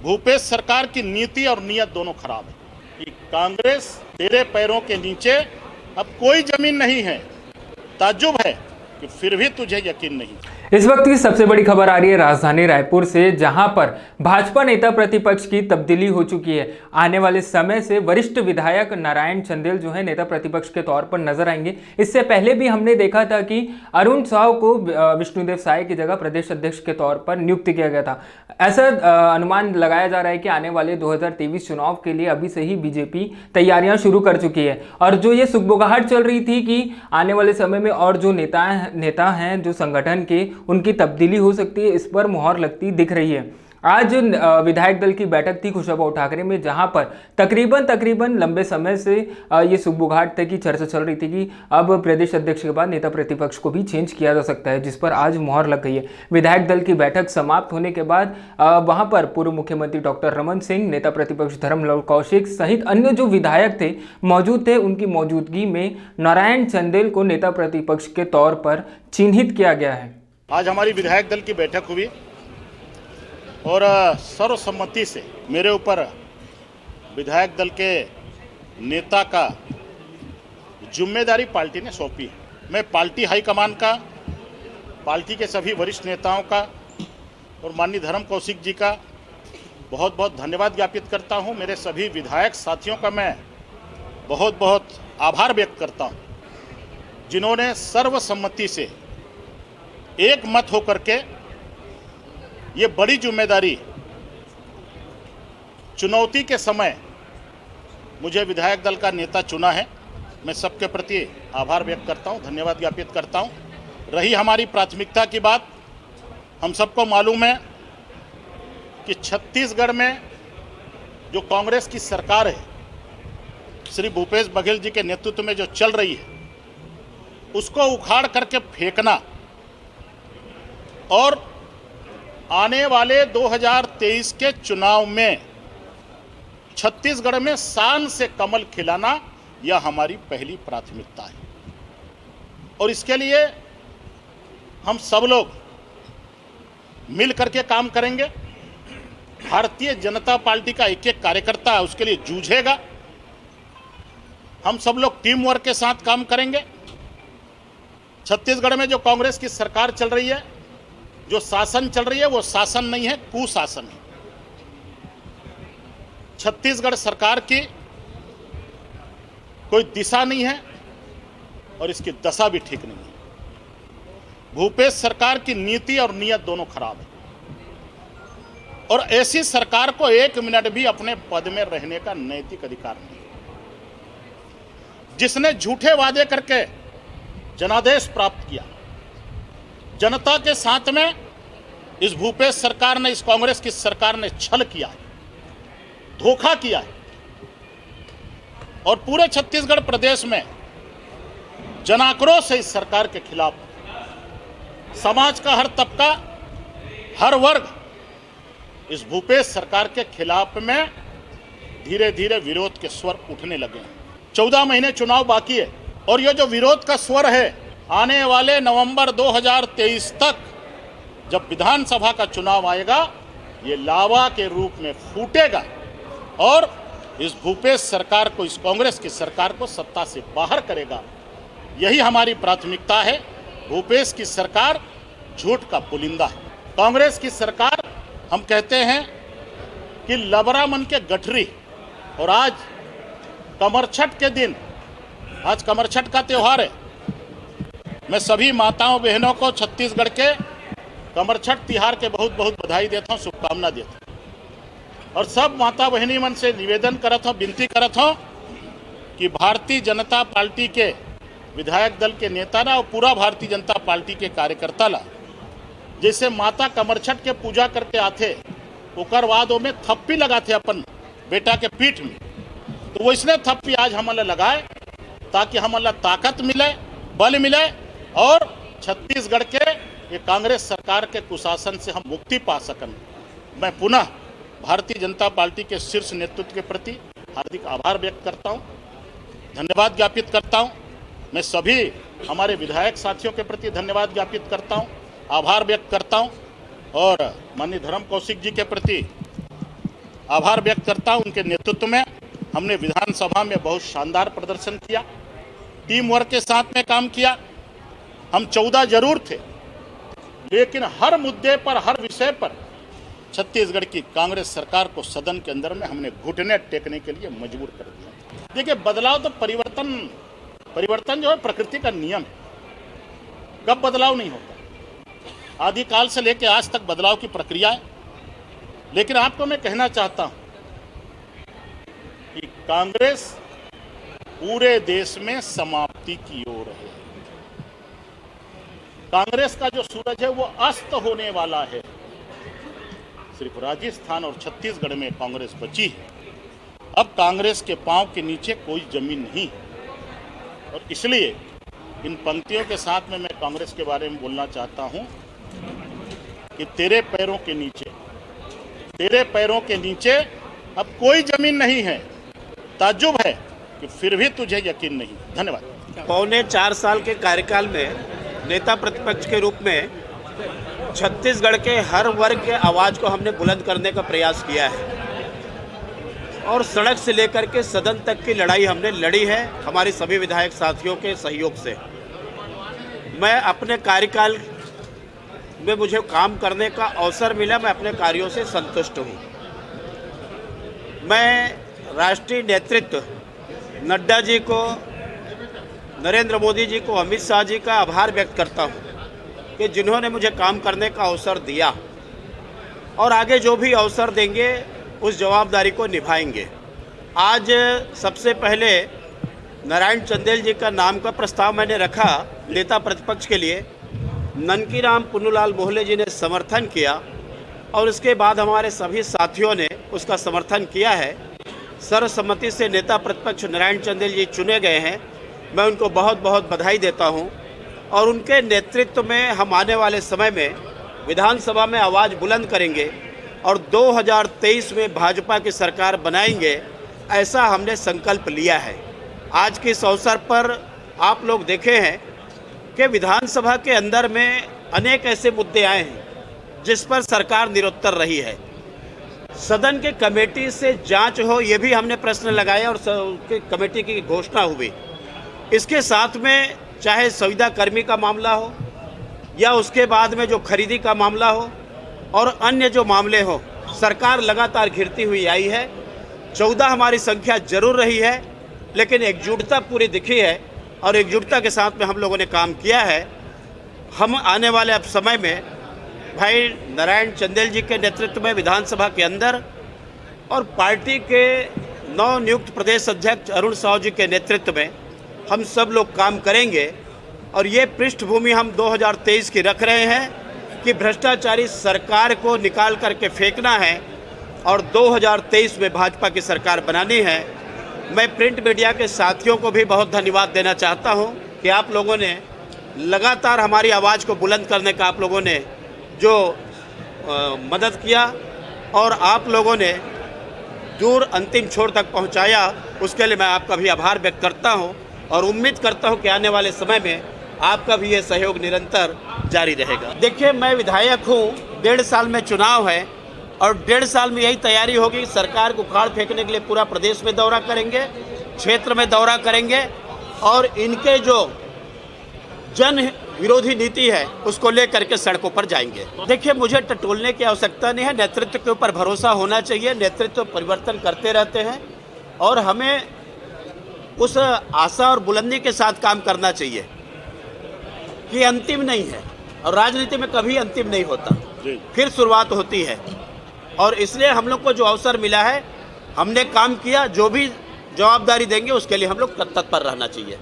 भूपेश सरकार की नीति और नीयत दोनों खराब है कि कांग्रेस तेरे पैरों के नीचे अब कोई जमीन नहीं है। ताज्जुब है कि फिर भी तुझे यकीन नहीं। इस वक्त की सबसे बड़ी खबर आ रही है राजधानी रायपुर से, जहां पर भाजपा नेता प्रतिपक्ष की तब्दीली हो चुकी है। आने वाले समय से वरिष्ठ विधायक नारायण चंदेल जो है नेता प्रतिपक्ष के तौर पर नजर आएंगे। इससे पहले भी हमने देखा था कि अरुण साव को विष्णुदेव साय की जगह प्रदेश अध्यक्ष के तौर पर नियुक्त किया गया था। ऐसा अनुमान लगाया जा रहा है कि आने वाले 2023 चुनाव के लिए अभी से ही बीजेपी तैयारियां शुरू कर चुकी है। और जो ये सुगबुगाहट चल रही थी कि आने वाले समय में और जो नेता हैं जो संगठन के, उनकी तब्दीली हो सकती है, इस पर मुहर लगती दिख रही है। आज विधायक दल की बैठक थी खुशबू ठाकरे में, जहां पर तकरीबन लंबे समय से ये सुगबुगाहट तक की चर्चा चल रही थी कि अब प्रदेश अध्यक्ष के बाद नेता प्रतिपक्ष को भी चेंज किया जा सकता है, जिस पर आज मुहर लग गई है। विधायक दल की बैठक समाप्त होने के बाद वहां पर पूर्व मुख्यमंत्री डॉक्टर रमन सिंह, नेता प्रतिपक्ष धर्मलाल कौशिक सहित अन्य जो विधायक थे मौजूद थे। उनकी मौजूदगी में नारायण चंदेल को नेता प्रतिपक्ष के तौर पर चिन्हित किया गया है। आज हमारी विधायक दल की बैठक हुई और सर्वसम्मति से मेरे ऊपर विधायक दल के नेता का जिम्मेदारी पार्टी ने सौंपी है। मैं पार्टी हाईकमान का, पार्टी के सभी वरिष्ठ नेताओं का और माननीय धर्म कौशिक जी का बहुत बहुत धन्यवाद ज्ञापित करता हूं। मेरे सभी विधायक साथियों का मैं बहुत बहुत आभार व्यक्त करता हूं, जिन्होंने सर्वसम्मति से एक मत होकर के ये बड़ी जिम्मेदारी चुनौती के समय मुझे विधायक दल का नेता चुना है। मैं सबके प्रति आभार व्यक्त करता हूं, धन्यवाद ज्ञापित करता हूं। रही हमारी प्राथमिकता की बात, हम सबको मालूम है कि छत्तीसगढ़ में जो कांग्रेस की सरकार है, श्री भूपेश बघेल जी के नेतृत्व में जो चल रही है, उसको उखाड़ करके फेंकना और आने वाले 2023 के चुनाव में छत्तीसगढ़ में शान से कमल खिलाना, यह हमारी पहली प्राथमिकता है। और इसके लिए हम सब लोग मिल करके काम करेंगे। भारतीय जनता पार्टी का एक एक कार्यकर्ता उसके लिए जूझेगा। हम सब लोग टीम वर्क के साथ काम करेंगे। छत्तीसगढ़ में जो कांग्रेस की सरकार चल रही है, जो शासन चल रही है, वो शासन नहीं है, कुशासन है। छत्तीसगढ़ सरकार की कोई दिशा नहीं है और इसकी दशा भी ठीक नहीं है। भूपेश सरकार की नीति और नीयत दोनों खराब है और ऐसी सरकार को एक मिनट भी अपने पद में रहने का नैतिक अधिकार नहीं है। जिसने झूठे वादे करके जनादेश प्राप्त किया, जनता के साथ में इस भूपेश सरकार ने, इस कांग्रेस की सरकार ने छल किया है, धोखा किया है। और पूरे छत्तीसगढ़ प्रदेश में जनाक्रोश है इस सरकार के खिलाफ। समाज का हर तबका, हर वर्ग इस भूपेश सरकार के खिलाफ में धीरे धीरे विरोध के स्वर उठने लगे हैं। 14 महीने चुनाव बाकी है और ये जो विरोध का स्वर है, आने वाले नवंबर 2023 तक जब विधानसभा का चुनाव आएगा, ये लावा के रूप में फूटेगा और इस भूपेश सरकार को, इस कांग्रेस की सरकार को सत्ता से बाहर करेगा। यही हमारी प्राथमिकता है। भूपेश की सरकार झूठ का पुलिंदा है। कांग्रेस की सरकार, हम कहते हैं कि लबरा मन के गठरी। और आज कमरछठ के दिन, आज कमरछठ का त्यौहार है। मैं सभी माताओं बहनों को छत्तीसगढ़ के कमरछठ तिहार के बहुत बहुत बधाई देता हूँ, शुभकामना देता हूँ। और सब माता बहनी मन से निवेदन करत हूँ, विनती करत हूँ कि भारतीय जनता पार्टी के विधायक दल के नेता ना और पूरा भारतीय जनता पार्टी के कार्यकर्ता ला, जैसे माता कमरछठ के पूजा करके आते, ओकर बाद में थप्पी लगाते अपन बेटा के पीठ में, तो वैसने थप्पी आज हमला लगाए ताकि हमला ताकत मिले, बल मिले और छत्तीसगढ़ के ये कांग्रेस सरकार के कुशासन से हम मुक्ति पा सकन। मैं पुनः भारतीय जनता पार्टी के शीर्ष नेतृत्व के प्रति हार्दिक आभार व्यक्त करता हूं, धन्यवाद ज्ञापित करता हूं। मैं सभी हमारे विधायक साथियों के प्रति धन्यवाद ज्ञापित करता हूं, आभार व्यक्त करता हूं और माननीय धर्म कौशिक जी के प्रति आभार व्यक्त करता हूं। उनके नेतृत्व में हमने विधानसभा में बहुत शानदार प्रदर्शन किया, टीम वर्क के साथ में काम किया। हम 14 जरूर थे, लेकिन हर मुद्दे पर, हर विषय पर छत्तीसगढ़ की कांग्रेस सरकार को सदन के अंदर में हमने घुटने टेकने के लिए मजबूर कर दिया। देखिए, बदलाव तो परिवर्तन जो है प्रकृति का नियम है, कब बदलाव नहीं होता। आदिकाल से लेकर आज तक बदलाव की प्रक्रिया है। लेकिन आपको मैं कहना चाहता हूं कि कांग्रेस पूरे देश में समाप्ति की ओर है। कांग्रेस का जो सूरज है वो अस्त होने वाला है। सिर्फ राजस्थान और छत्तीसगढ़ में कांग्रेस बची है। अब कांग्रेस के पांव के नीचे कोई जमीन नहीं है, और इसलिए इन पंक्तियों के साथ में मैं कांग्रेस के बारे में बोलना चाहता हूं कि तेरे पैरों के नीचे अब कोई जमीन नहीं है। ताज्जुब है कि फिर भी तुझे यकीन नहीं। धन्यवाद। पौने 4 साल के कार्यकाल में नेता प्रतिपक्ष के रूप में छत्तीसगढ़ के हर वर्ग के आवाज़ को हमने बुलंद करने का प्रयास किया है, और सड़क से लेकर के सदन तक की लड़ाई हमने लड़ी है हमारे सभी विधायक साथियों के सहयोग से। मैं अपने कार्यकाल में मुझे काम करने का अवसर मिला, मैं अपने कार्यों से संतुष्ट हूँ। मैं राष्ट्रीय नेतृत्व नड्डा जी को, नरेंद्र मोदी जी को, अमित शाह जी का आभार व्यक्त करता हूँ कि जिन्होंने मुझे काम करने का अवसर दिया, और आगे जो भी अवसर देंगे उस जवाबदारी को निभाएंगे। आज सबसे पहले नारायण चंदेल जी का नाम का प्रस्ताव मैंने रखा नेता प्रतिपक्ष के लिए। ननकीराम पुन्नूलाल मोहले जी ने समर्थन किया, और उसके बाद हमारे सभी साथियों ने उसका समर्थन किया है। सर्वसम्मति से नेता प्रतिपक्ष नारायण चंदेल जी चुने गए हैं। मैं उनको बहुत बहुत बधाई देता हूं, और उनके नेतृत्व में हम आने वाले समय में विधानसभा में आवाज़ बुलंद करेंगे और 2023 में भाजपा की सरकार बनाएंगे, ऐसा हमने संकल्प लिया है। आज के इस अवसर पर आप लोग देखे हैं कि विधानसभा के अंदर में अनेक ऐसे मुद्दे आए हैं जिस पर सरकार निरुत्तर रही है। सदन के कमेटी से जांच हो, ये भी हमने प्रश्न लगाया और कमेटी की घोषणा हुई। इसके साथ में चाहे संविदा कर्मी का मामला हो या उसके बाद में जो खरीदी का मामला हो और अन्य जो मामले हो, सरकार लगातार घिरती हुई आई है। 14 हमारी संख्या जरूर रही है, लेकिन एकजुटता पूरी दिखी है, और एकजुटता के साथ में हम लोगों ने काम किया है। हम आने वाले अब समय में भाई नारायण चंदेल जी के नेतृत्व में विधानसभा के अंदर और पार्टी के नवनियुक्त प्रदेश अध्यक्ष अरुण साहू जी के नेतृत्व में हम सब लोग काम करेंगे। और ये पृष्ठभूमि हम 2023 की रख रहे हैं कि भ्रष्टाचारी सरकार को निकाल करके फेंकना है और 2023 में भाजपा की सरकार बनानी है। मैं प्रिंट मीडिया के साथियों को भी बहुत धन्यवाद देना चाहता हूं कि आप लोगों ने लगातार हमारी आवाज़ को बुलंद करने का आप लोगों ने जो मदद किया, और आप लोगों ने दूर अंतिम छोर तक पहुंचाया, उसके लिए मैं आपका भी आभार व्यक्त करता हूं, और उम्मीद करता हूं कि आने वाले समय में आपका भी ये सहयोग निरंतर जारी रहेगा। देखिए, मैं विधायक हूं, 1.5 साल में चुनाव है, और 1.5 साल में यही तैयारी होगी। सरकार को उखाड़ फेंकने के लिए पूरा प्रदेश में दौरा करेंगे, क्षेत्र में दौरा करेंगे, और इनके जो जन विरोधी नीति है उसको लेकर के सड़कों पर जाएंगे। देखिए, मुझे टटोलने की आवश्यकता नहीं है। नेतृत्व के ऊपर भरोसा होना चाहिए। नेतृत्व परिवर्तन करते रहते हैं, और हमें उस आशा और बुलंदी के साथ काम करना चाहिए कि अंतिम नहीं है, और राजनीति में कभी अंतिम नहीं होता, फिर शुरुआत होती है। और इसलिए हम लोग को जो अवसर मिला है, हमने काम किया। जो भी जवाबदारी देंगे उसके लिए हम लोग तत्पर रहना चाहिए।